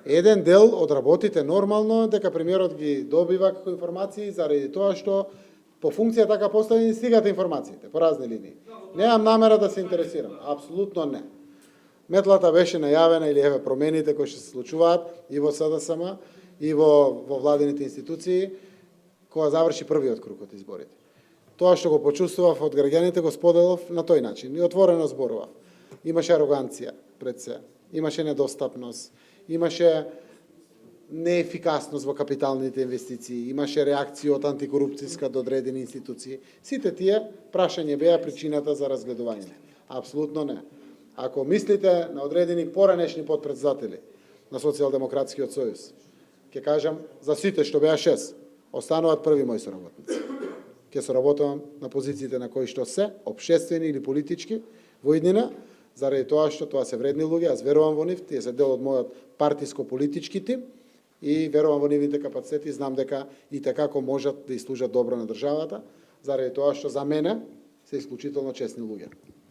Еден дел од работите нормално дека премиерот ги добива како информации заради тоа што по функција така поставени стигат информациите по разни линии. Немам намера да се интересирам, апсолутно не. Метлата беше најавена или еве промените кои што се случуваат и во СДСМ и во владините институции кога заврши првиот круг од изборите. Тоа што го почувствував од граѓаните го споделов на тој начин и отворено зборував. Имаше ароганција пред се, имаше недостапност, имаше неефикасност во капиталните инвестиции, имаше реакција од антикорупцијска до одредени институции. Сите тие прашање беа причината за разгледување. Апсолутно не. Ако мислите на одредени поранешни подпредседатели на Социјалдемократскиот сојуз, ќе кажам за сите што беа 6, остануваат први мои соработници. Ќе соработувам на позициите на кои што се општествени или политички во иднина, заради тоа што тоа се вредни луѓе, аз верувам во нив, тие се дел од мојот партиско-политички тим и верувам во нивните капацитети, знам дека и како можат да служат добро на државата, заради тоа што за мене се исклучително честни луѓе.